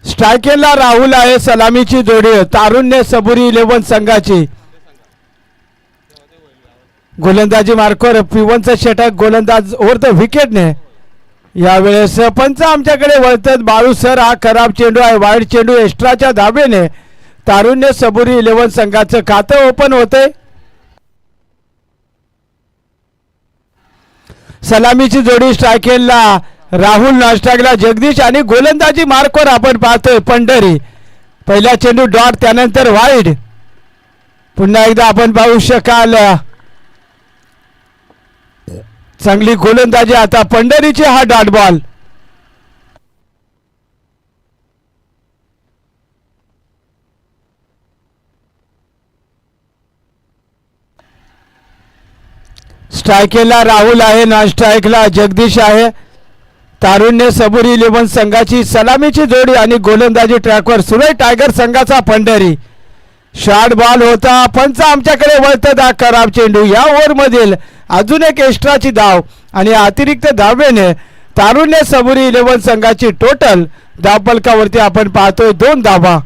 स्ट्रायकेला राहुल आहे. सलामीची जोडी तारुण्य सबुरी 11 संघाची. गोलंदाजी मार्कवर पिवनचा षटक गोलंदाज ओव्हर द विकेटने. यावेळेस पंच आमच्याकडे वळतात. बाळू सर हा खराब चेंडू आहे. वाईड चेंडू एक्स्ट्राच्या धाबेने तारुण्य सबुरी 11 संघाचं खातं ओपन होते. सलामीची जोडी स्ट्रायकेला राहुल, नॉनस्ट्रायकला जगदीश आणि गोलंदाजी मार्कवर आपण पाहतोय पंढरी. पहिला चेंडू डॉट, त्यानंतर वाईड. पुन्हा एकदा आपण पाहू शकाल चांगली गोलंदाजी आता पंढरीची. हा डॉट बॉल. स्ट्रायकेला राहुल आहे, नॉन स्ट्रायकला जगदीश आहे. तारुण्य सबुरी 11 संघाची सलामीची जोडी आणि गोलंदाजी ट्रॅकवर सुरेश टायगर संघाचा पंढरी. शॉर्ट बॉल होता. पंच आमच्याकडे वळतात. हा खराब चेंडू. या ओव्हरमधील अजून एक एक्स्ट्राची धाव आणि अतिरिक्त धावेने तारुण्य सबुरी 11 संघाची टोटल धावफलकावरती आपण पाहतोय 2 धावा.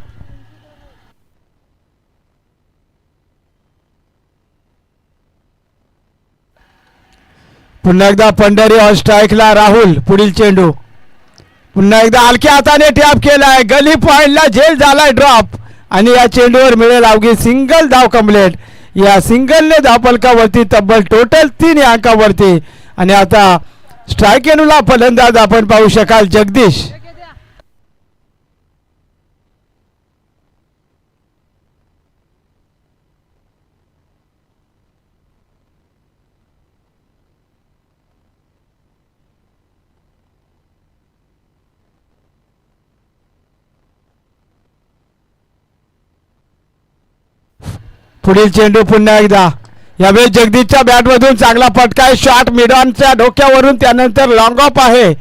पुन्हा एकदा पंढरी ऑन स्ट्राईकला राहुल. पुढील चेंडू पुन्हा एकदा हलक्या हाताने टॅप केलाय. गली पॉइंटला झेल झालाय ड्रॉप आणि या चेंडूवर मिळेल अवघी सिंगल धाव कंप्लीट. या सिंगलने धावफलकावरती तब्बल टोटल 3 अंकावरती. आणि आता स्ट्रायकेनुला फलंदाज आपण पाहू शकाल जगदीश. पुढील चेंडू पुन्हा एकदा. यावेळी जगदीशच्या बॅटमधून चांगला फटका आहे. शॉट मिडॉनच्या डोक्यावरून, त्यानंतर लॉंग ऑफ आहे.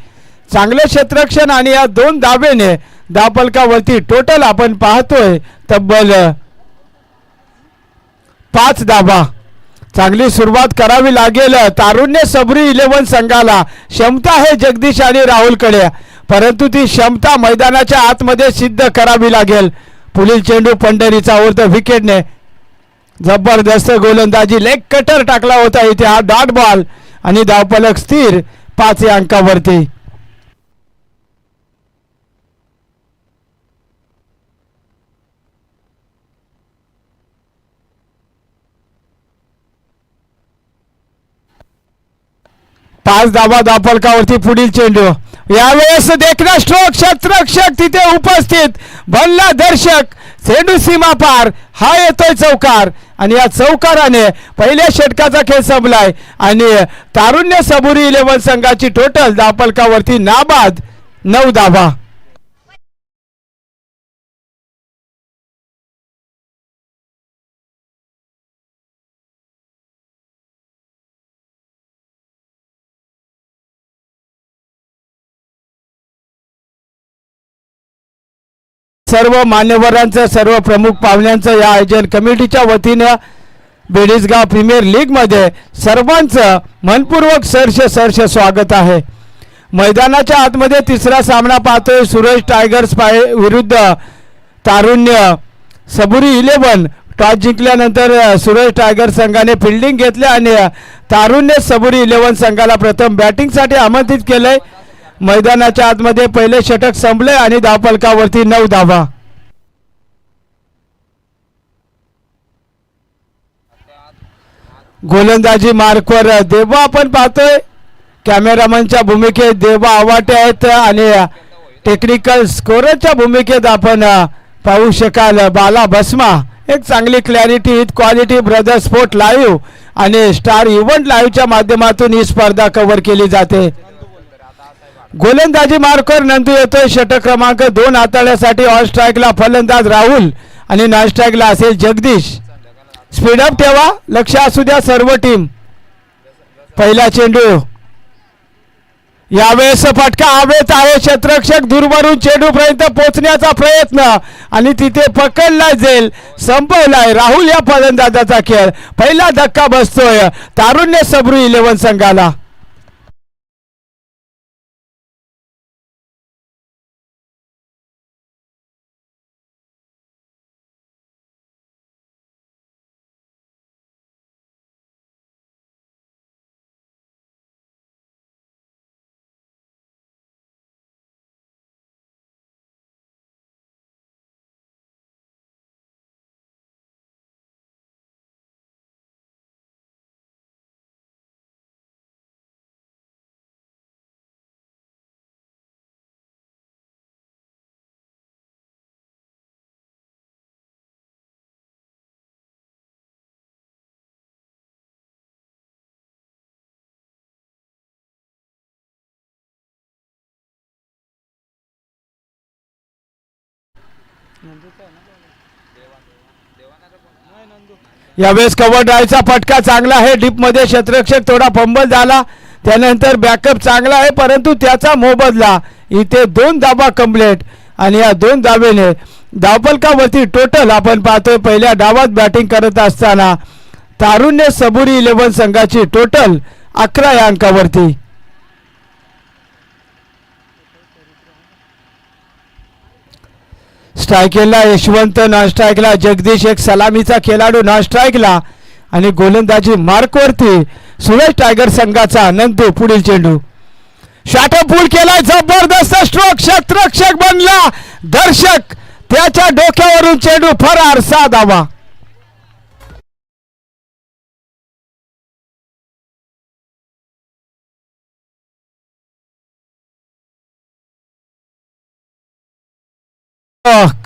चांगले क्षेत्ररक्षण आणि या 2 धावेने धावफलकावरती टोटल आपण पाहतोय तब्बल 5 धावा. चांगली सुरुवात करावी लागेल तारुण्य सबुरी 11 संघाला. क्षमता आहे जगदीश आणि राहुलकडे, परंतु ती क्षमता मैदानाच्या आतमध्ये सिद्ध करावी लागेल. पुढील चेंडू पंढरीचा ओव्हर द विकेटने. जबरदस्त गोलंदाजी. लेग कटर टाकला होता इथे. हा डॉट बॉल आणि धावफलक स्थिर 5 अंकावरती. पाच धावा धावफलकावरती. पुढील चेंडू. यावेळेस देखना स्ट्रोक. क्षेत्ररक्षक तिथे उपस्थित. भल्ला दर्शक. चेंडू सीमा पार. हा येतोय चौकार आणि या चौकाराने पहिल्या षटकाचा खेळ संपलाय आणि तारुण्य सबुरी 11 संघाची टोटल धावफलकावरती नाबाद 9 धावा. सर्व मान्यवरांचं, सर्व प्रमुख पाहुण्यांचं या आयोजन कमिटीच्या वतीनं बेडीसगाव प्रीमियर लीग मध्ये सर्वांचं मनपूर्वक सहर्ष स्वागत आहे. मैदानाच्या आतमध्ये तिसरा सामना पाहतोय. सुरेश टायगर्स विरुद्ध तारुण्य सबुरी 11. टॉस जिंकल्यानंतर सुरेश टायगर संघाने फिल्डिंग घेतली आणि तारुण्य सबुरी 11 संघाला प्रथम बॅटिंगसाठी आमंत्रित केलंय. मैदानाच्या आतमध्ये पहिले षटक संपले आणि धावफलकावरती 9 धावा. गोलंदाजी मार्कवर देवा आपण पाहतोय. कॅमेरामनच्या भूमिकेत देवा आवाटे आहेत आणि टेक्निकल स्कोरच्या भूमिकेत आपण पाहू शकाल बाला भस्मा. एक चांगली clarity with quality brother sport live आणि स्टार इव्हेंट लाईव्हच्या माध्यमातून ही स्पर्धा कव्हर केली जाते. गोलंदाजी मार्कवर नंदू येतोय. षटक क्रमांक 2 हाताळण्यासाठी ऑन स्ट्राईकला फलंदाज राहुल आणि नॉन स्ट्राईकला असेल जगदीश. स्पीडअप ठेवा. लक्ष असू द्या सर्व टीम. पहिला चेंडू. यावेळेस फटका हवेत आहे. क्षेत्ररक्षक दूरवरून चेंडूपर्यंत पोहोचण्याचा प्रयत्न आणि तिथे पकडला जाईल. संपवलाय राहुल या फलंदाजाचा खेळ. पहिला धक्का बसतोय तारुण्य सबुरी 11 संघाला. यावेळेस कव्हर ड्राईव्हचा फटका चांगला आहे. डीप मध्ये क्षेत्ररक्षक थोडा फंबल झाला, त्यानंतर बॅकअप चांगला आहे, परंतु त्याचा मोबदला इथे 2 धाबा कंप्लीट. आणि या 2 धावेने धावफलकावरती टोटल आपण पाहतोय पहिल्या डावात बॅटिंग करत असताना तारुण्य सबुरी 11 संघाची टोटल 11 या अंकावरती. स्ट्रायकेला यशवंत, नॉन स्ट्राईकला जगदीश, एक सलामीचा खेळाडू नॉन स्ट्राईकला, आणि गोलंदाजी मार्कवरती सुरेश टायगर संघाचा नंदू. पुढील चेंडू शॉट पूल केलाय, जबरदस्त स्ट्रोक, क्षेत्ररक्षक बनला, दर्शक त्याच्या डोक्यावरून चेंडू फरार, 6 धावा.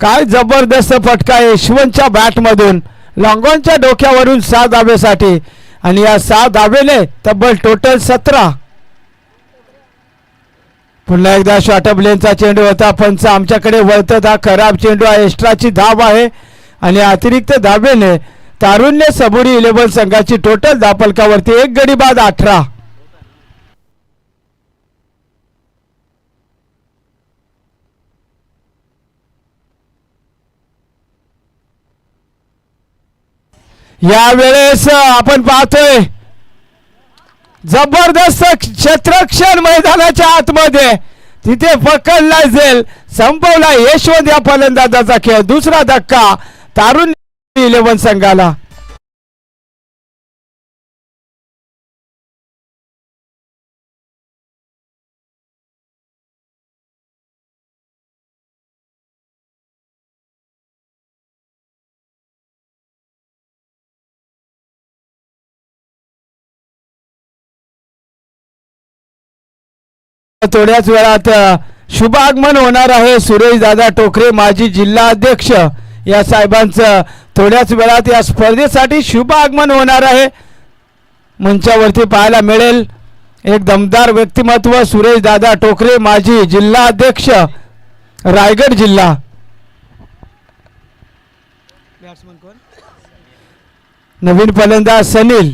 काय जबरदस्त फटका यशवंतच्या बॅट मधून लॉंगॉनच्या डोक्यावरून 6 धावेसाठी. आणि या 6 धावेने तब्बल टोटल 17. पुन्हा एकदा शॉर्टअप लेनचा चेंडू होता, पंच आमच्याकडे वळतात, हा खराब चेंडू आहे, एक्स्ट्राची धाव आहे. आणि अतिरिक्त धावेने तारुण्य सबुरी 11 संघाची टोटल धावफलकावरती 1 गडी बाद 18. यावेळेस आपण पाहतोय जबरदस्त क्षेत्ररक्षण मैदानाच्या आतमध्ये, तिथे पकडला जाईल, संपवला यशवंत या फलंदाजाचा खेळ. दुसरा धक्का तारुण्य 11 संघाला. थोड्याच वेळात शुभ आगमन होणार आहे. सुरेश दादा टोकरे माजी जिल्हा अध्यक्ष या साहेबांचं थोड्याच वेळात या स्पर्धेसाठी शुभ आगमन होणार आहे. मंचावरती पाहायला मिळेल एक दमदार व्यक्तिमत्व, सुरेश दादा टोकरे माजी जिल्हा अध्यक्ष रायगड जिल्हा. नवीन फलंदाज सनील.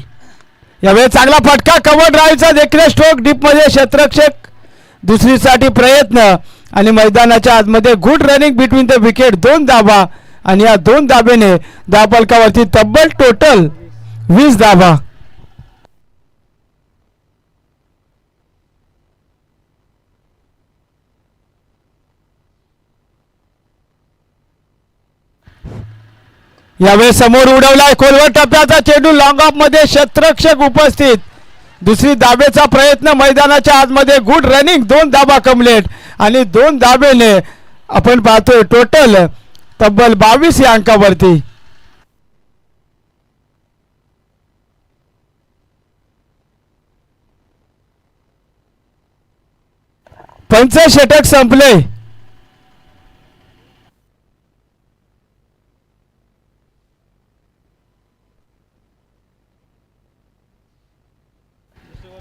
यावेळी चांगला फटका, कव्हर ड्राईव्हचा देखील स्ट्रोक, डीप मध्ये क्षेत्ररक्षक दुसरीसाठी प्रयत्न, आणि मैदानाच्या आतमध्ये good running between the wicket, 2 धावा. आणि या 2 धावेने धावफलकावरती तब्बल टोटल 20 धावा. यावेळी समोर उडवलाय खोलवर टप्प्याचा चेंडू, लॉंग ऑफ मध्ये क्षेत्ररक्षक उपस्थित, दुसरी धावेचा प्रयत्न, मैदानाच्या आतमध्ये गुड रनिंग, 2 धावा कंप्लीट. आणि 2 धावेने आपण पाहतोय टोटल तब्बल 22 या अंकावरती. पंच षटक संपले.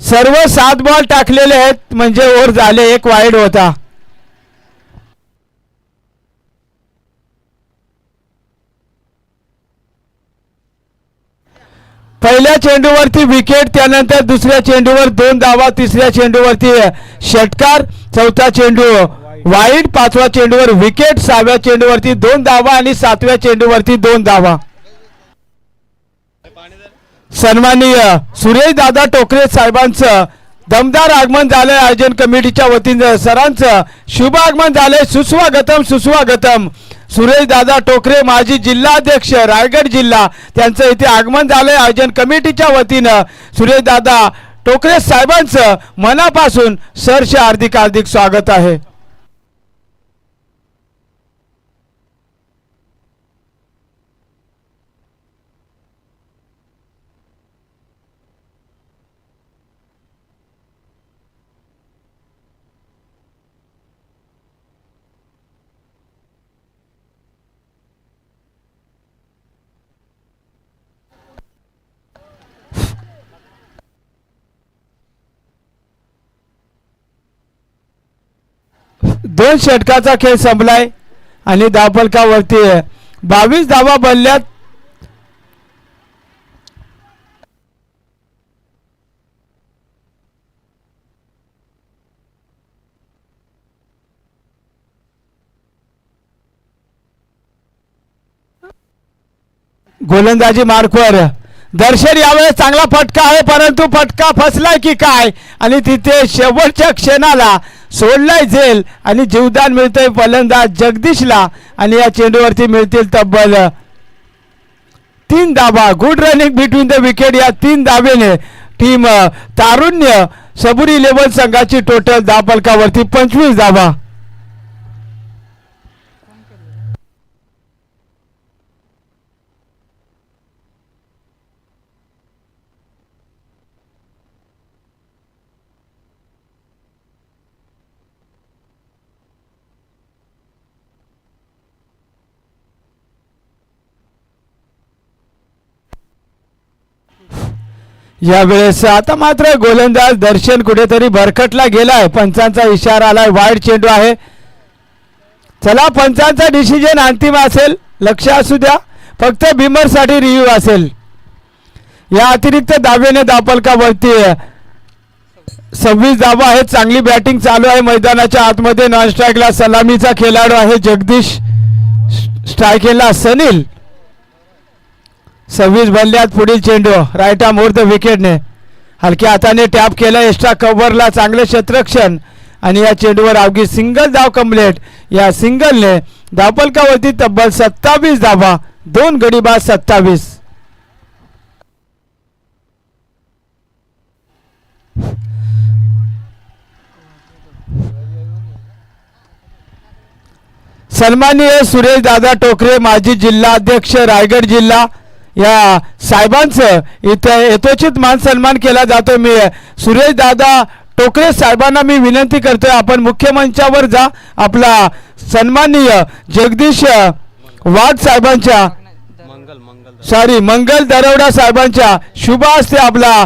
सर्व 7 बॉल टाकलेले आहेत, म्हणजे ओव्हर झाले, 1 वाईड होता. पहिल्या चेंडूवरती विकेट, त्यानंतर दुसऱ्या चेंडूवर 2 धावा, तिसऱ्या चेंडूवरती षटकार, चौथा चेंडू वाईड, 5व्या चेंडूवर विकेट, 6व्या चेंडूवरती 2 धावा आणि 7व्या चेंडूवरती 2 धावा. सन्माननीय सुरेश दादा टोकरे साहेबांचं दमदार आगमन झालंय. आयोजन कमिटीच्या वतीने सरांचं शुभ आगमन झालंय. सुस्वागतम सुस्वागतम. सुरेश दादा टोकरे माजी जिल्हा अध्यक्ष रायगड जिल्हा, त्यांचं इथे आगमन झालंय. आयोजन कमिटीच्या वतीनं सुरेश दादा टोकरे साहेबांचं मनापासून सहर्ष हार्दिक हार्दिक स्वागत आहे. दोन षटकाचा खेळ संपलाय. आणि धावफलकावरती 22 धावा बनल्यात. गोलंदाजी मार्कवर दर्शन यावेळेस चांगला फटका आहे, परंतु फटका फसलाय की काय आणि तिथे शेवटच्या क्षणाला सोडलाय झेल आणि जीवदान मिळतंय फलंदाज जगदीशला आणि या चेंडूवरती मिळतील तब्बल 3 धावा. Good running between the wicket. या 3 धावेने टीम तारुण्य सबुरी 11 संघाची टोटल धावफलकावरती 25 धावा. यावेळेस आता मात्र गोलंदाज दर्शन कुठेतरी भरकटला गेलाय. पंचांचा इशारा आलाय. वाईड चेंडू आहे. चला पंचांचा डिसिजन अंतिम असेल. लक्ष असू द्या. फक्त बिमरसाठी रिव्ह्यू असेल. या अतिरिक्त धावेने धावफलकावरती 26 धावा आहेत. चांगली बॅटिंग चालू आहे मैदानाच्या आतमध्ये. नॉन स्ट्राईकला सलामीचा खेळाडू आहे जगदीश. स्ट्राईकला सनील. 26 बनल्यात. पुढील चेंडू राईट आर्म ओव्हर द विकेटने हलक्या हाताने टॅप केला. एक्स्ट्रा कव्हरला चांगले क्षेत्ररक्षण आणि या चेंडूवर अवघी सिंगल धाव कंप्लीट. या सिंगलने धावफलकावरती तब्बल 27 धावा. 2 गडी बाद 27. सन्माननीय सुरेश दादा टोकरे माजी जिल्हा अध्यक्ष रायगड जिल्हा या साहेबांचं इथे यथोचित मान सन्मान केला जातो. मी सुरेश दादा टोकरे साहेबांना मी विनंती करतोय आपण मुख्य मंचावर जा. आपला सन्माननीय जगदीश वाघ साहेबांच्या मंगल दरवडा साहेबांच्या शुभ हस्ते आपला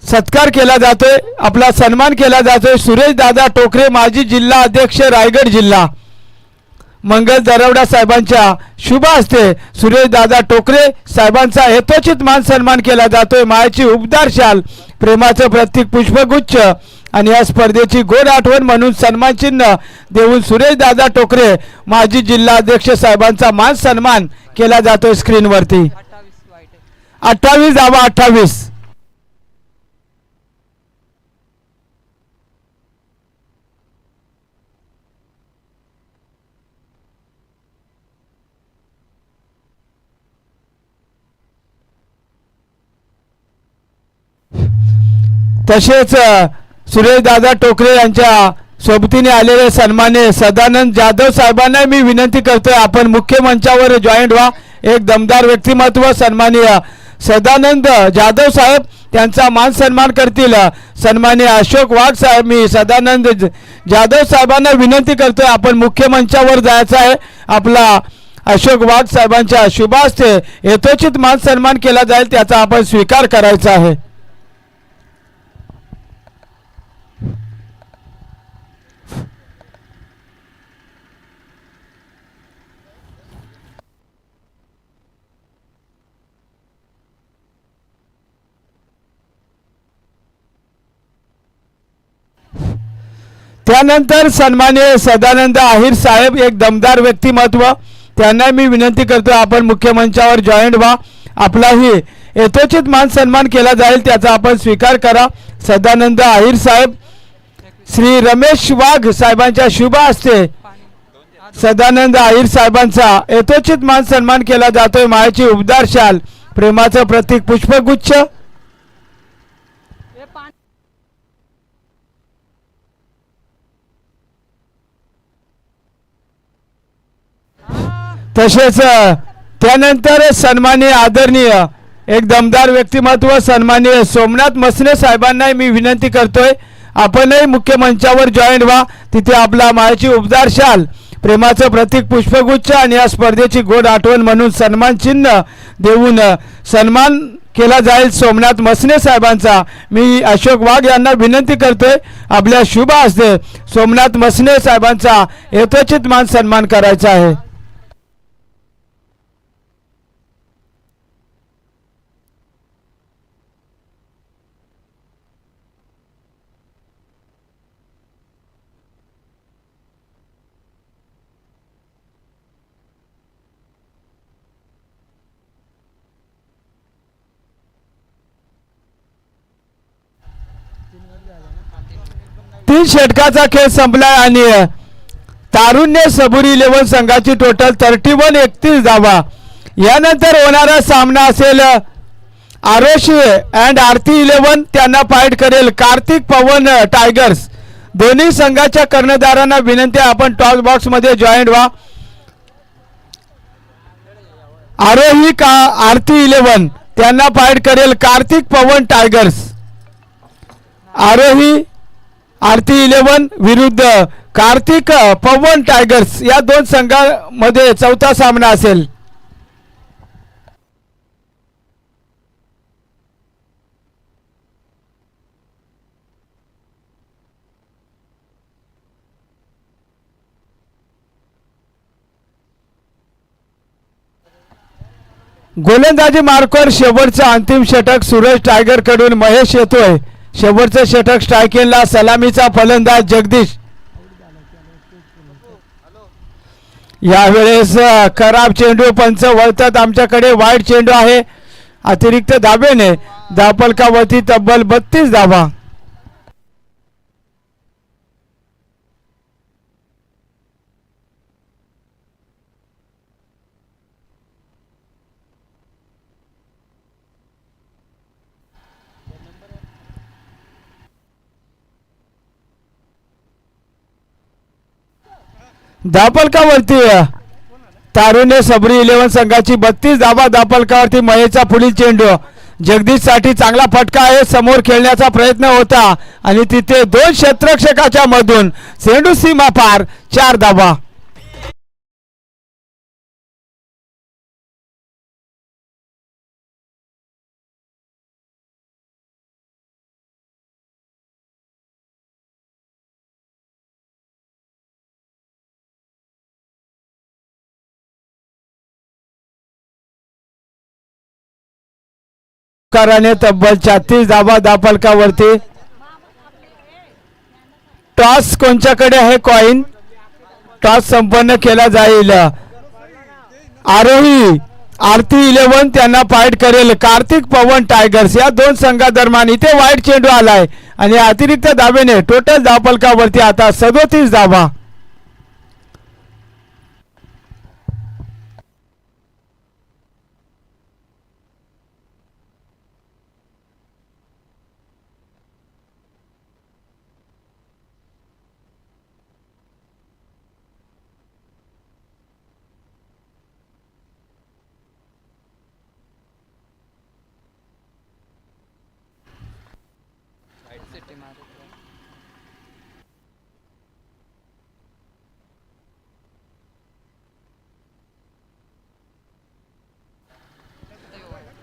सत्कार केला जातोय. आपला सन्मान केला जातोय. सुरेश दादा टोकरे माजी जिल्हा अध्यक्ष रायगड जिल्हा मंगल दरवडा साहेबांच्या शुभ हस्ते सुरेश दादा टोकरे साहेबांचा यथोचित मान सन्मान केला जातोय. मायेची उबदार शाल, प्रेमाचं प्रतीक पुष्पगुच्छ आणि या स्पर्धेची गोड आठवण म्हणून सन्मान चिन्ह देऊन सुरेश दादा टोकरे माजी जिल्हा अध्यक्ष साहेबांचा मान सन्मान केला जातोय. स्क्रीनवरती 28 धावा. 28. तसेच सुरेश दादा टोकरे यांच्या सोबतीने आलेले सन्मान्य सदानंद जाधव साहेबांना मी विनंती करतोय आपण मुख्य मंचावर जॉईंट व्हा. एक दमदार व्यक्तिमत्व सन्माननीय सदानंद जाधव साहेब त्यांचा मान सन्मान करतील सन्माननीय अशोक वाघ साहेब. मी सदानंद जाधव साहेबांना विनंती करतोय आपण मुख्य मंचावर जायचं आहे. आपला अशोक वाघ साहेबांच्या शुभ हस्ते यथोचित मान सन्मान केला जाईल त्याचा आपण स्वीकार करायचा आहे. त्यानंतर सन्माननीय सदानंद आहिर साहेब एक दमदार व्यक्तिमत्व त्यांना मी विनंती करतो आपण मुख्य मंचावर जॉईंट व्हा. आपलाही यथोचित मान सन्मान केला जाईल त्याचा आपण स्वीकार करा. सदानंद आहिर साहेब श्री रमेश वाघ साहेबांच्या शुभ हस्ते सदानंद आहिर साहेबांचा यथोचित मान सन्मान केला जातोय. मायेची उबदार शाल, प्रेमाचं प्रतीक पुष्पगुच्छ तसेच त्यानंतर सन्माननीय आदरणीय एक दमदार व्यक्तिमत्व सन्माननीय सोमनाथ मसने साहेबांना मी विनंती करतोय आपणही मुख्य मंचावर जॉईंट व्हा. तिथे आपला मायेची उबदार शाल, प्रेमाचं प्रतीक पुष्पगुच्छ आणि या स्पर्धेची गोड आठवण म्हणून सन्मान चिन्ह देऊन सन्मान केला जाईल सोमनाथ मसने साहेबांचा. मी अशोक वाघ यांना विनंती करतोय आपल्या शुभ हस्ते सोमनाथ मसने साहेबांचा यथोचित मान सन्मान करायचा आहे. तीन षटकाचा खेळ संपलाय आणि तारुण्य सबुरी 11 संघाची टोटल 31 धावा. यानंतर होणारा सामना असेल आरोशी अँड आरती 11 त्यांना फाईट करेल कार्तिक पवन टायगर्स. दोन्ही संघाच्या कर्णधारांना विनंती आपण टॉस बॉक्स मध्ये जॉईंट व्हा. आरोही का आरती 11 त्यांना फाईट करेल कार्तिक पवन टायगर्स. आरोही आरती 11 विरुद्ध कार्तिक पवन टायगर्स या दोन संघांमध्ये चौथा सामना असेल. गोलंदाजी मार्कवर शेवटचा अंतिम षटक सूरज टायगर कडून महेश येतोय. शेवटचं षटक स्ट्रायकेलला सलामीचा फलंदाज जगदीश. यावेळेस खराब चेंडू पंच वळतात आमच्याकडे. वाईट चेंडू आहे अतिरिक्त धाबेने धापलकावरती तब्बल 32 धावा. दापलकावरती तारुण्य सबरी 11 संघाची 32 धावा. दापलकावरती महेशचा पुढील चेंडू जगदीश साठी चांगला फटका आहे. समोर खेळण्याचा प्रयत्न होता आणि तिथे दोन क्षेत्ररक्षकाच्या मधून चेंडू सीमा पार 4 धावा. कराने तब्बल 36 धावा दापलकावरती. टॉस कोणच्याकडे आहे? कॉइन. टॉस संपन्न केला जाईल. आरोही आरती 11 त्यांना फाईट करेल कार्तिक पवन टायगर्स या दोन संघादरम्यान. इथे वाईट चेंडू आलाय आणि अतिरिक्त धावेने टोटल दापलकावरती आता 37 धावा.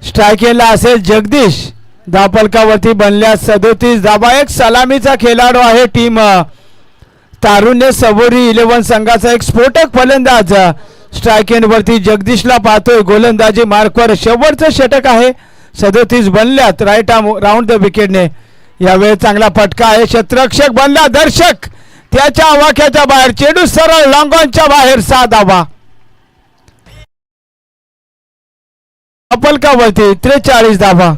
स्ट्रायकेला असेल जगदीश. दापलकावरती बनल्यास 37 धावा. एक सलामीचा खेळाडू आहे टीम तारुण्य सबोरी 11 संघाचा एक स्फोटक फलंदाज स्ट्रायकेंडवरती जगदीशला पाहतोय. गोलंदाजी मार्कवर शेवटचं षटक आहे. 37 बनल्यात राईट आर्म राऊंड द विकेटने. यावेळी चांगला फटका आहे. क्षेत्ररक्षक बनला दर्शक त्याच्या आवाक्याच्या बाहेर. चेंडू सरळ लॉंगॉनच्या बाहेर 6 धावा. दापलकावरती 43 धावा.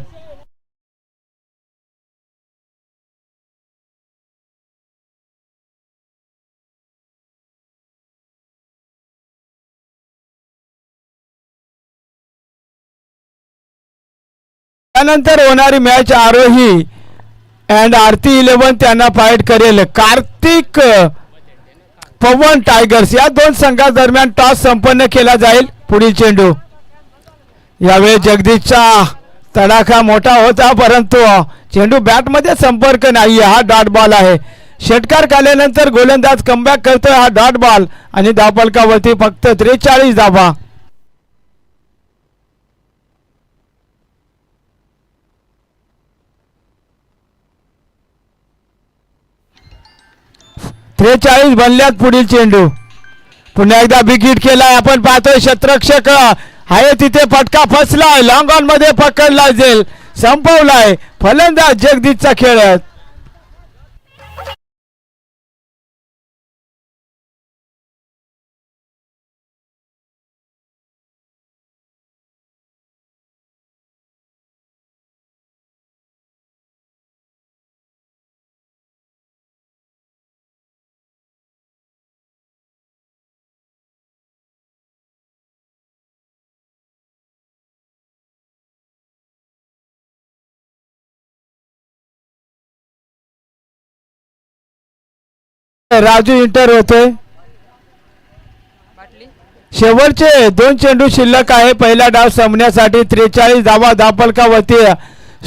त्यानंतर होणारी मॅच आरोही अँड आरती 11 त्यांना फाईट करेल कार्तिक पवन टायगर्स या दोन संघादरम्यान. टॉस संपन्न केला जाईल. पुढील चेंडू यावेळी जगदीशचा तडाखा मोठा होता परंतु चेंडू बॅटमध्ये संपर्क नाही. हा डॉट बॉल आहे. षटकार काढल्यानंतर गोलंदाज कमबॅक करतोय. हा डॉट बॉल आणि दापलकावरती फक्त 43 धावा. 43 बनल्यात पुढील चेंडू. पुन्हा एकदा बिग हिट केलाय. आपण पाहतोय क्षेत्ररक्षक आहे तिथे फटका फसलाय. लॉंग ऑन मध्ये पकडला जाईल. संपवलाय फलंदाज जगदीशचा खेळ. राजू इंटर होतोय. शेवटचे 2 चेंडू शिल्लक आहे पहिला डाव संपण्यासाठी. 43 धावा धापलकावरती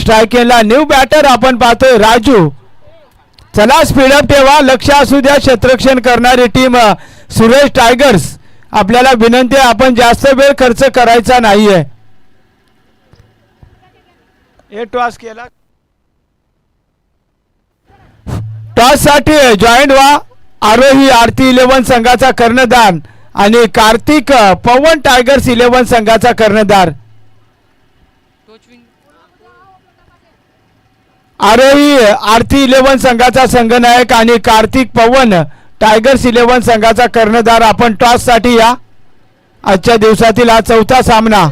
स्ट्रायकिंगला न्यू बॅटर आपण पाहतोय राजू. चला स्पीडअप ठेवा. लक्ष असू द्या क्षेत्ररक्षण करणारी टीम सुरेश टायगर्स. आपल्याला विनंती आहे आपण जास्त वेळ खर्च करायचा नाहीये. हे टॉस केला. टॉस साठी जॉईंट व्हा. आरोही आरती 11 संघाचा कर्णधार आणि कार्तिक पवन टायगर्स 11 संघाचा कर्णधार. आरोही आरती 11 संघाचा संघनायक आणि कार्तिक पवन टायगर्स 11 संघाचा कर्णधार. आपण टॉस साठी या. आजच्या दिवसातील हा चौथा सामना.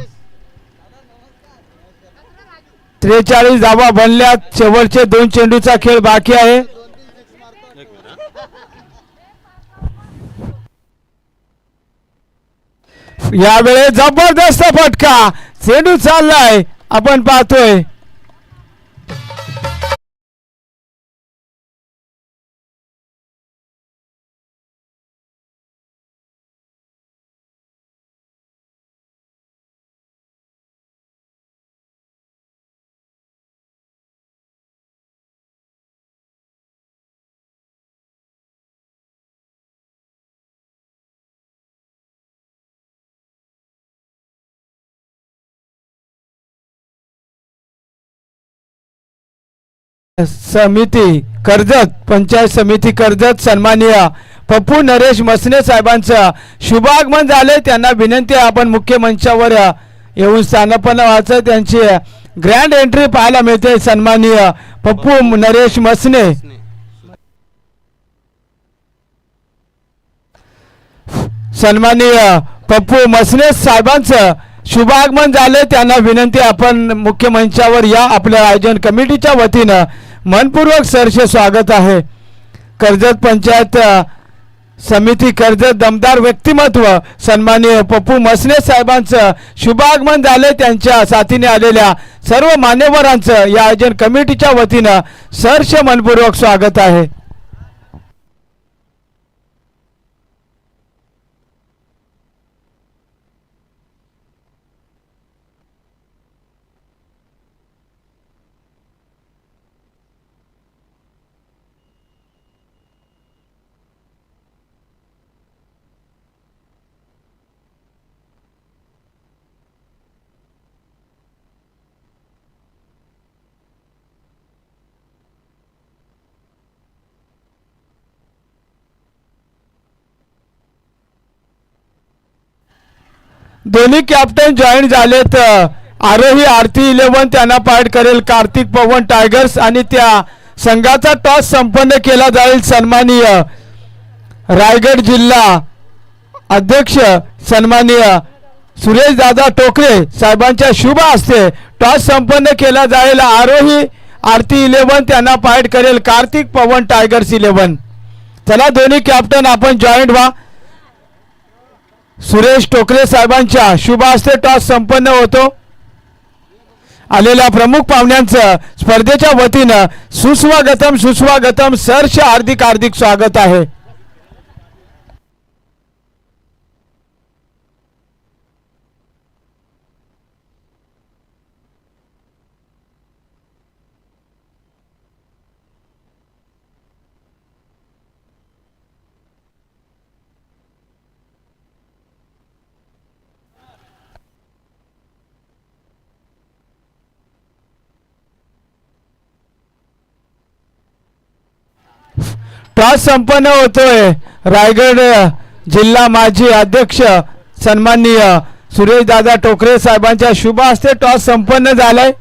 43 धावा बनल्यात. शेवटचे 2 चेंडूचा खेळ बाकी आहे. यावेळी जबरदस्त फटका. चेंडू चाललाय आपण पाहतोय. समिती कर्जत पंचायत समिती कर्जत सन्माननीय पप्पू नरेश मसने साहेबांचं शुभागमन झाले. त्यांना विनंती आहे आपण मुख्य मंचावर येऊन स्थानपन्न व्हायचं. त्यांची ग्रँड एंट्री पाहायला मिळते. सन्माननीय पप्पू नरेश मसने. सन्माननीय पप्पू मसने साहेबांचं शुभागमन झाले. त्यांना विनंती आपण मुख्य मंचावर या. आपल्या आयोजन कमिटीच्या वतीनं मनपूर्वक सहर्ष स्वागत आहे. कर्जत पंचायत समिती कर्जत दमदार व्यक्तिमत्व सन्माननीय पप्पू मसने साहेबांचं शुभागमन झाले. त्यांच्या साथीने आलेल्या सर्व मान्यवरांचं या आयोजन कमिटीच्या वतीनं सहर्ष मनपूर्वक स्वागत आहे. दोन्ही कॅप्टन जॉईन झालेत. आरोही आरती 11 त्यांना पाठ करेल कार्तिक पवन टायगर्स आणि त्या संघाचा टॉस संपन्न केला जाईल. सन्माननीय रायगड जिल्हा अध्यक्ष सन्माननीय सुरेश दादा टोकरे साहेबांच्या शुभ हस्ते टॉस संपन्न केला जाईल. आरोही आरती 11 त्यांना पाठ करेल कार्तिक पवन टायगर्स 11. चला दोन्ही कॅप्टन आपण जॉईंट व्हा. सुरेश टोकरे साहेबांच्या शुभ हस्ते टॉस संपन्न होतो. आलेल्या प्रमुख पाहुण्यांचं स्पर्धेच्या वतीनं सुस्वागतम सुस्वागतम सहर्ष हार्दिक हार्दिक स्वागत आहे. टॉस संपन्न होतोय. रायगड जिल्हा माजी अध्यक्ष सन्माननीय सुरेश दादा टोकरे साहेबांच्या शुभ हस्ते टॉस संपन्न झालाय.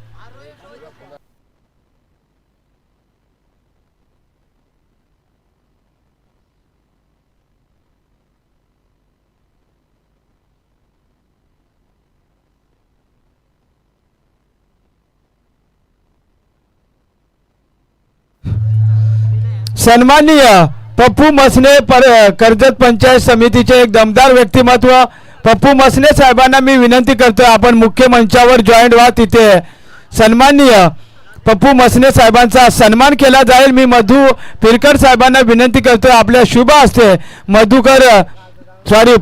सन्माननीय पप्पू मसने कर्जत पंचायत समितीचे एक दमदार व्यक्तिमत्व पप्पू मसने साहेबांना मी विनंती करतोय आपण मुख्य मंचावर जॉईंट व्हा. तिथे सन्माननीय पप्पू मसने साहेबांचा सन्मान केला जाईल. मी मधु पिरकर साहेबांना विनंती करतोय आपल्या शुभ हस्ते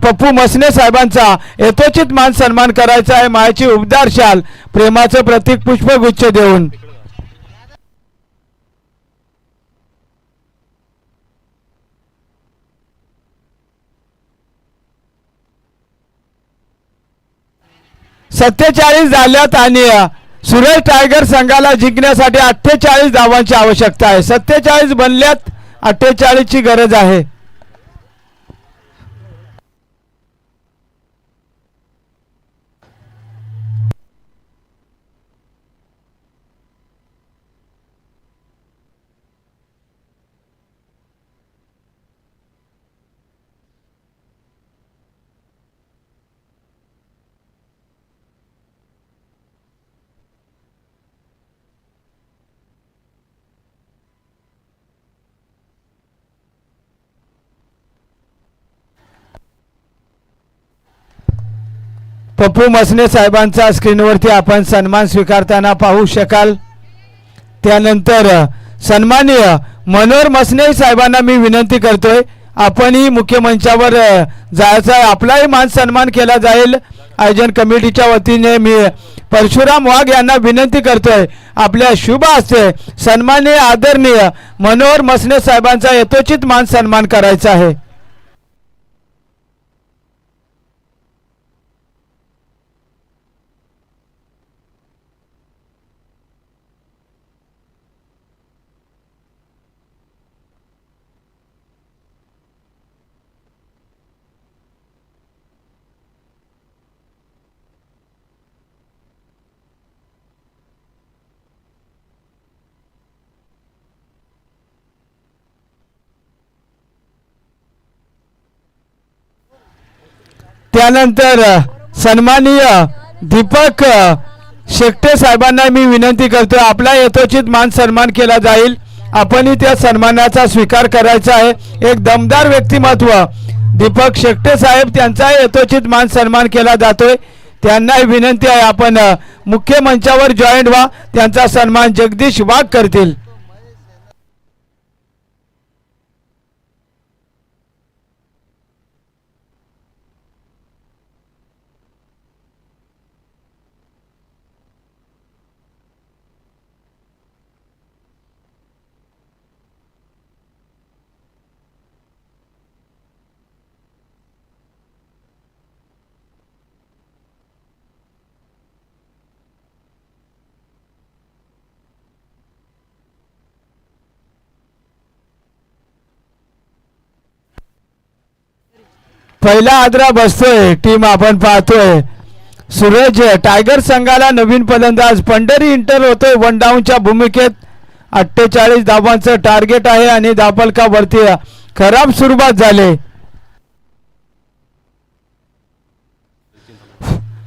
पप्पू मसने साहेबांचा यथोचित मान सन्मान करायचा आहे. मायाची उबदार शाल प्रेमाचं प्रतीक पुष्पगुच्छ देऊन. सत्तेचाळीस झाल्यात आणि सुरेश टायगर संघाला जिंकण्यासाठी 48 धावांची आवश्यकता आहे. 47 बनल्यात, 48 ची गरज आहे. पप्पू मसने साहेबांचा स्क्रीनवरती आपण सन्मान स्वीकारताना पाहू शकाल. त्यानंतर सन्माननीय मनोहर मसने साहेबांना मी विनंती करतोय आपणही मुख्य मंचावर जायचं आहे. आपलाही मान सन्मान केला जाईल. आयोजन कमिटीच्या वतीने मी परशुराम वाघ यांना विनंती करतोय आपल्या शुभ हस्ते सन्माननीय आदरणीय मनोहर मसने साहेबांचा यथोचित मान सन्मान करायचा आहे. त्यानंतर सन्माननीय दीपक शेट्टे साहेबांना मी विनंती करतो आपला यथोचित मान सन्मान केला जाईल. आपणही त्या सन्मानाचा स्वीकार करायचा आहे. एक दमदार व्यक्तिमत्व दीपक शेट्टे साहेब त्यांचा यथोचित मान सन्मान केला जातोय. त्यांनाही विनंती आहे आपण मुख्य मंचावर जॉईंट व्हा. त्यांचा सन्मान जगदीश वाघ करतील. पहिला आदरा बसतोय टीम आपण पाहतोय. सूरज टायगर संघाला नवीन फलंदाज पंढरी इंटर होतोय वन डाऊनच्या भूमिकेत. 48 धावांचं टार्गेट आहे आणि धावफलकावरती खराब सुरुवात झाली.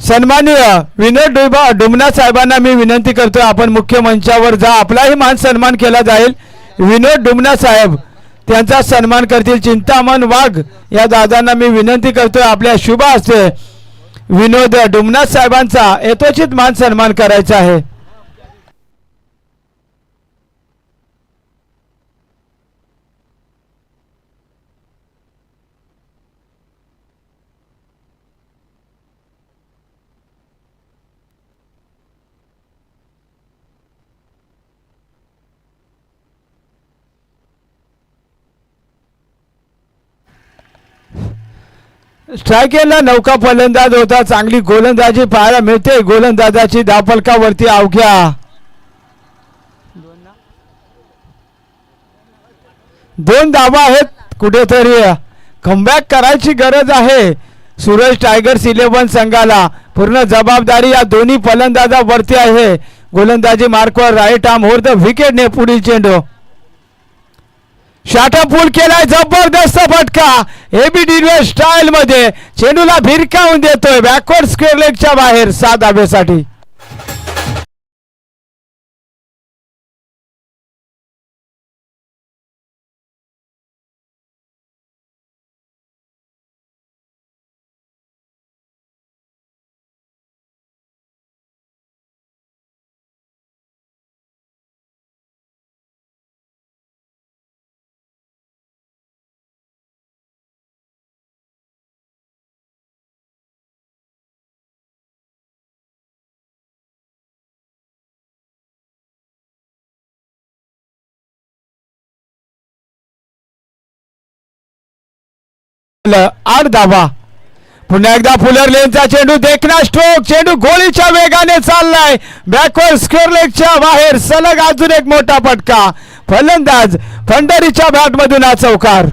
सन्माननीय विनोद डुमना साहेबांना मी विनंती करतोय आपण मुख्य मंचावर जा. आपलाही मान सन्मान केला जाईल. विनोद डुमना साहेब त्यांचा सन्मान करतील. चिंतामण वाघ या दादांना मी विनंती करतोय आपल्या शुभ हस्ते विनोद डुमना साहेबांचा यथोचित मान सन्मान करायचा आहे. स्ट्रायकेला नौका फलंदाज होता. चांगली गोलंदाजी पाहायला मिळते. गोलंदाजाची धावफलकावरती अवघ्या 2 धावा आहेत. कुठेतरी कमबॅक करायची गरज आहे सूरज टायगर्स 11 संघाला. पूर्ण जबाबदारी या दोन्ही फलंदाजावरती आहे. गोलंदाजी मार्कवर राईट आर्म ओव्हर द विकेटने पुढील चेंडू शाटा पूल केलाय. जबरदस्त फटका एबी डिव्हिस स्टाईल मध्ये चेंडूला भिरकावून देतोय बॅकवर्ड स्क्वेअर लेगच्या बाहेर 7 धाब्यासाठी. आठ धावा. पुन्हा एकदा फुलर लेनचा चेंडू देखना स्ट्रोक. चेंडू गोळीच्या वेगाने चाललाय बॅकवर्ड स्क्वेअर लेगच्या बाहेर. सलग अजून एक मोठा फटका. फलंदाज फंडरीच्या बॅट मधून हा चौकार.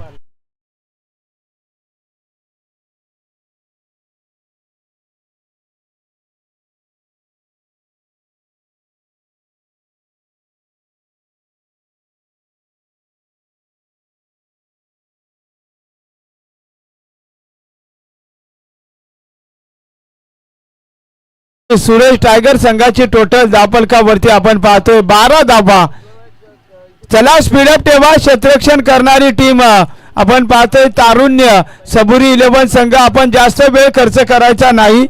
सुरेश टायगर संघाची टोटल धावफलकावरती आपण पाहतोय 12 धावा. चला स्पीडअप ठेवा. क्षेत्ररक्षण करणारी टीम आपण पाहतोय तारुण्य सबुरी 11 संघ. आपण जास्त वेळ खर्च करायचा नाही.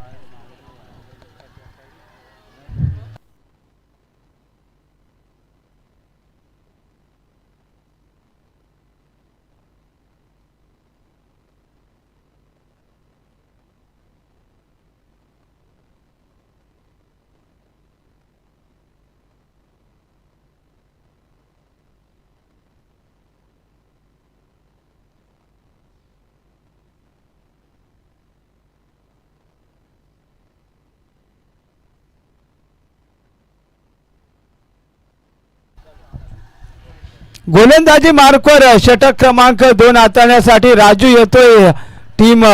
गोलंदाजी मार्कवर षटक क्रमांक 2 हाताळण्यासाठी राजू येतोय. टीम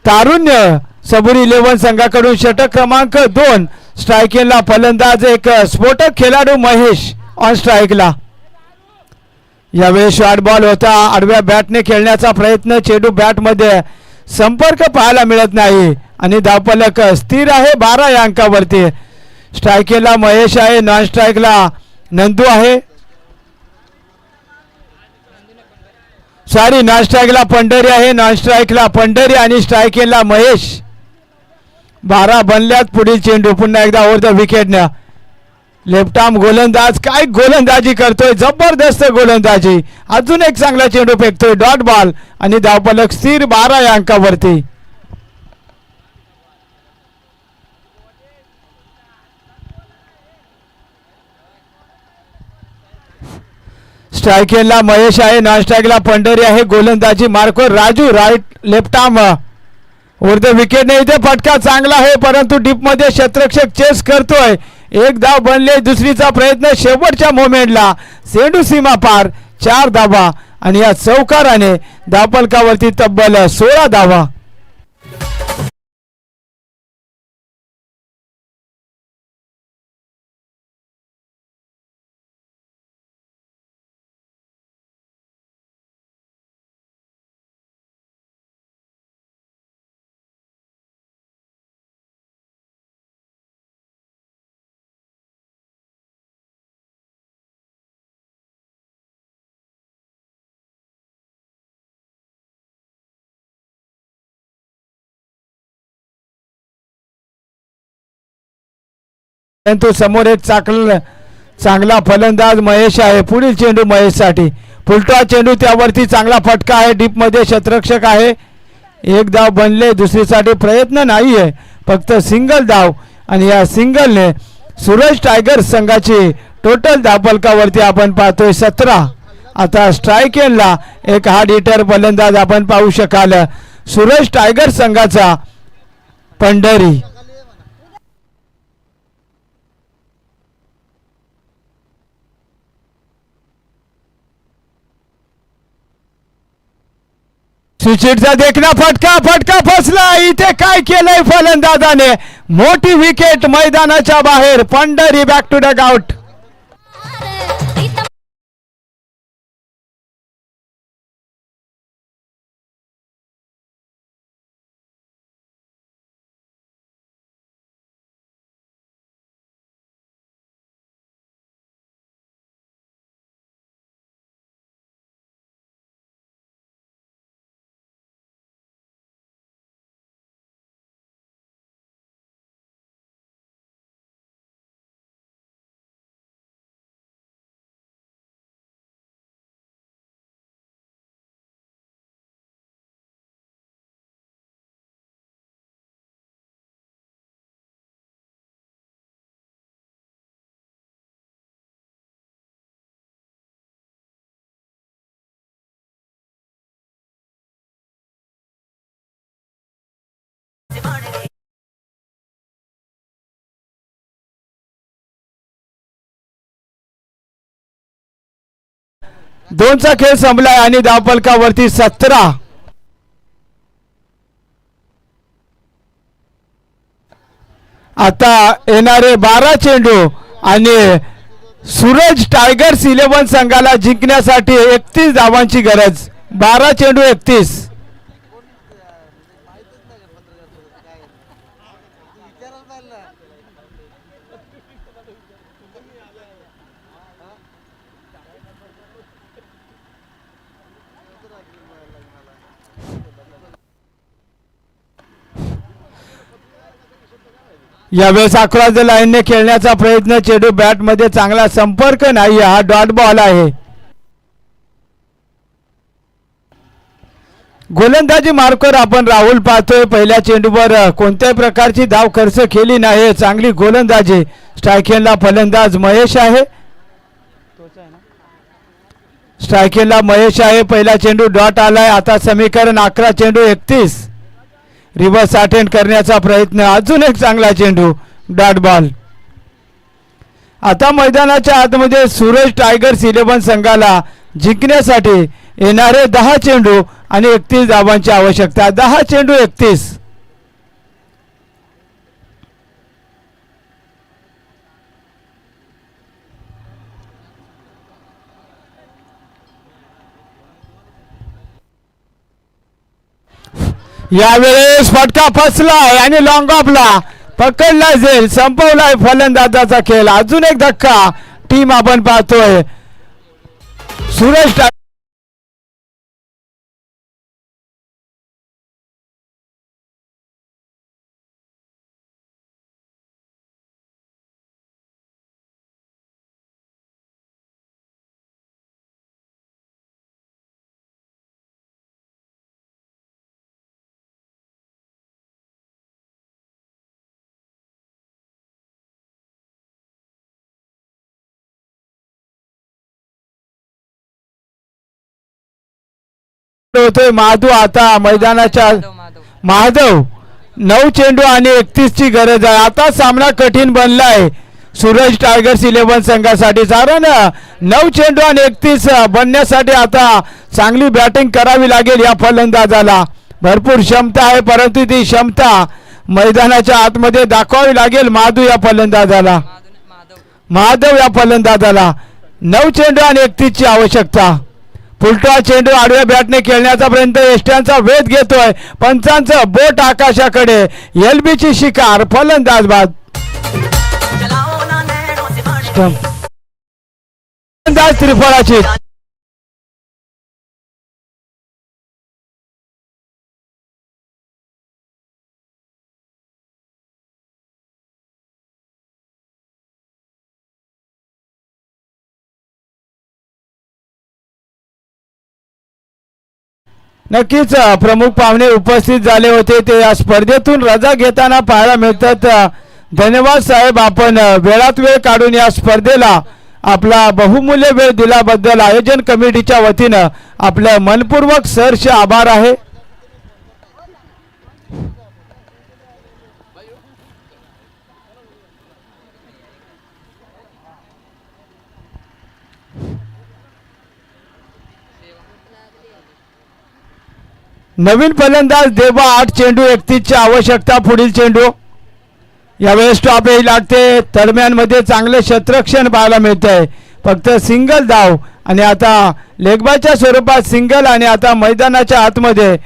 तारुण्य सबुरी 11 संघाकडून षटक क्रमांक 2. स्ट्रायकिंगला फलंदाज एक स्फोटक खेळाडू महेश ऑन स्ट्राईकला. यावेळी शॉर्ट बॉल होता. आडव्या बॅटने खेळण्याचा प्रयत्न. चेंडू बॅटमध्ये संपर्क पाहायला मिळत नाही आणि धावफलक स्थिर आहे 12 या अंकावरती. स्ट्रायकिंगला महेश आहे. नॉन स्ट्राईकला नंदू आहे. सॉरी, नॉन स्ट्राईकला पंढरी आहे. नॉन स्ट्राईकला पंढरी आणि स्ट्रायकिंगला महेश. 12 बनल्यात. पुढील चेंडू पुन्हा एकदा ओव्हर द विकेटनं. लेफ्ट आर्म गोलंदाज काय गोलंदाजी करतोय. जबरदस्त गोलंदाजी. अजून एक चांगला चेंडू फेकतोय. डॉट बॉल आणि धावफलक स्थिर 12 या अंकावरती. स्ट्रायकिंगला महेश आहे. नॉन स्ट्राईकला पंढरी आहे. गोलंदाजी मार्कवर Raju. Right left arm over the विकेटने. इथे फटका चांगला आहे परंतु डीप मध्ये क्षेत्ररक्षक चेस करतोय. एक धाव बनले. दुसरीचा प्रयत्न शेवटच्या मोमेंटला. चेंडू सीमा पार. 4 धावा आणि या चौकाराने धावफलकावरती तब्बल 16 धावा. परंतु समोर एक चांगला फलंदाज महेश आहे. पुढील चेंडू महेशसाठी. फुलटॉस चेंडू. त्यावरती चांगला फटका आहे. डीप मध्ये क्षेत्ररक्षक आहे. एक धाव बनले. दुसरीसाठी प्रयत्न नाही आहे. फक्त सिंगल धाव आणि या सिंगलने सूरज टायगर्स संघाची टोटल धावफलकावरती आपण पाहतोय 17. आता स्ट्रायकिंगला एक हार्ड हिटर फलंदाज आपण पाहू शकाल. सूरज टायगर्स संघाचा पंढरी. सुचितचा देखना फटका फटका फसला. इथे काय केलंय फलंदाजाने. मोठी विकेट मैदानाच्या बाहेर. Pandhari back to dugout. दोनचा खेळ संपलाय आणि धावफलकावरती 17. आता येणारे 12 चेंडू आणि सूरज टायगर्स 11 संघाला जिंकण्यासाठी 31 धावांची गरज. 12 चेंडू 31. यावेळेस अक्रॉस द लाईनने खेळण्याचा प्रयत्न. चेंडू बॅट मध्ये चांगला संपर्क नाही. हा डॉट बॉल आहे. गोलंदाजी मार्कर आपण राहुल पाहतोय. पहिल्या चेंडूवर कोणत्याही प्रकारची धाव खर्च केली नाही. चांगली गोलंदाजी. स्ट्रायकेनला फलंदाज महेश आहे. स्ट्रायकेनला महेश आहे. पहिला चेंडू डॉट आलाय. आता समीकरण 11 चेंडू 31. रिव्हर्स अटेंड करण्याचा प्रयत्न. अजून एक चांगला चेंडू. Dot ball. आता मैदानाच्या आतमध्ये सूरज टायगर्स 11 संघाला जिंकण्यासाठी येणारे 10 चेंडू आणि 31 धावांची आवश्यकता. 10 चेंडू 31. यावेळेस फटका फसलाय आणि लॉंग ऑफला पकडला जाईल. संपवलाय फलंदाजाचा खेळ. अजून एक धक्का टीम आपण पाहतोय. सूरज होतोय. महादू आता मैदानाच्या. महादेव 9 चेंडू आणि 31 ची गरज आहे. आता सामना कठीण बनलाय सूरज टायगर्स 11 संघासाठी. कारण 9 चेंडू आणि 31 बनण्यासाठी आता चांगली बॅटिंग करावी लागेल. या फलंदाजाला भरपूर क्षमता आहे परंतु ती क्षमता मैदानाच्या आतमध्ये दाखवावी लागेल. महादेव या फलंदाजाला 9 चेंडू आणि 31 ची आवश्यकता. फुलटॉ चेंडू आडव्या बॅटने खेळण्याचा प्रयत्न. यष्ट्यांचा वेध घेतोय. पंचांचं बोट आकाशाकडे. एलबीची शिकार. फलंदाज बाद. फलंदाज त्रिफळाची. नक्कीच प्रमुख पाहुणे उपस्थित झाले होते. ते या स्पर्धेतून रजा घेताना पाहायला मिळतात. धन्यवाद साहेब. आपण वेळात वेळ काढून या स्पर्धेला आपला बहुमूल्य वेळ दिल्याबद्दल आयोजन कमिटीच्या वतीनं आपलं मनपूर्वक सहर्ष आभार आहे. नवीन फलंदाज देवा 8 चेंडू 31 ची आवश्यकता. पुढील चेंडू यावेळेस टॉप येईल लागते. दरम्यानमध्ये चांगले क्षेत्ररक्षण पाहायला मिळते. फक्त सिंगल धाव आणि आता लेगबायच्या स्वरूपात सिंगल आणि आता मैदानाच्या आतमध्ये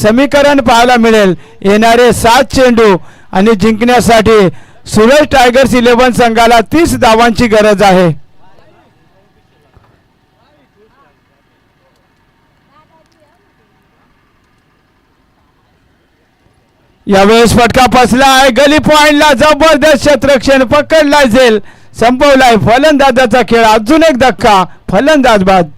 समीकरण पाहायला मिळेल. येणारे 7 चेंडू आणि जिंकण्यासाठी सुरेश टायगर्स 11 संघाला 30 धावांची गरज आहे. यावेळेस फटका फसलाय. गली पॉइंटला जबरदस्त क्षेत्ररक्षण पकडला जाईल. संपवलाय फलंदाजाचा खेळ. अजून एक धक्का. फलंदाज बाद.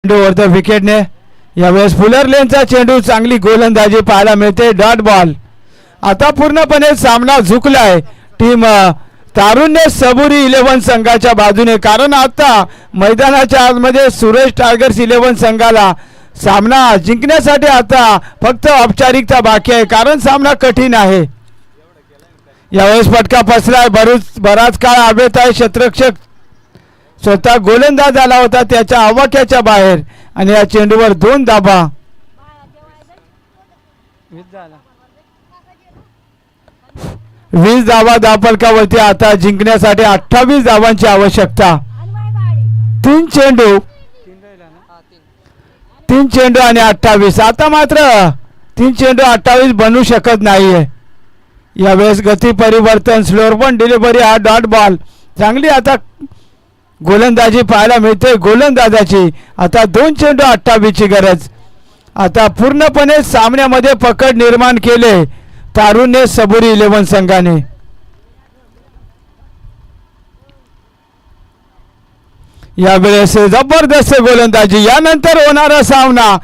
वर विकेटने यावेळेस फुलर लेनचा चेंडू. चांगली गोलंदाजी पाहायला मिळते. Dot ball. आता पूर्णपणे सामना झुकलाय टीम तारुण्य सबुरी 11 संघाच्या बाजूने. कारण आता मैदानाच्या आतमध्ये सुरेश टायगर्स 11 संघाला सामना जिंकण्यासाठी आता फक्त औपचारिकता बाकी आहे. कारण सामना कठीण आहे. यावेळेस फटका फसलाय. बराच काळ आवेत आहे. क्षेत्ररक्षक स्वतः गोलंदाज आला होता त्याच्या आवाक्याच्या बाहेर आणि या चेंडूवर 2 धाबा. 20 धावा धावफलकावरती. आता जिंकण्यासाठी 28 धावांची आवश्यकता. 3 चेंडू आणि 28. आता मात्र 3 चेंडू 28 बनू शकत नाहीये. यावेळेस गती परिवर्तन. स्लोअर पण डिलिव्हरी. हा डॉट बॉल. चांगली आता गोलंदाजी पाहायला मिळते गोलंदाजाची. आता 2 चेंडू 28 ची गरज. आता पूर्णपणे सामन्यामध्ये पकड निर्माण केले तारुण्य सबुरी 11 संघाने. यावेळेस जबरदस्त गोलंदाजी. यानंतर होणारा सामना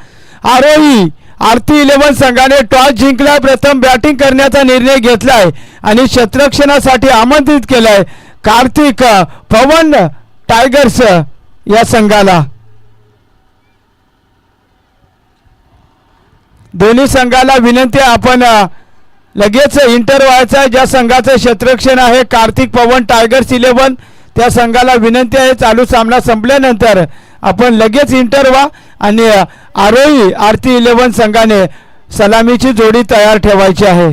आरोही आरती 11 संघाने टॉस जिंकला. प्रथम बॅटिंग करण्याचा निर्णय घेतलाय आणि क्षेत्ररक्षणासाठी आमंत्रित केलाय कार्तिक पवन टायगर्स या संघाला. दोन्ही संघाला विनंती आपण लगेच इंटर व्हायचा. ज्या संघाचं क्षेत्ररक्षण आहे कार्तिक पवन टायगर्स 11 त्या संघाला विनंती आहे चालू सामना संपल्यानंतर आपण लगेच इंटर व्हा आणि आरोही आरती 11 संघाने सलामीची जोडी तयार ठेवायची आहे.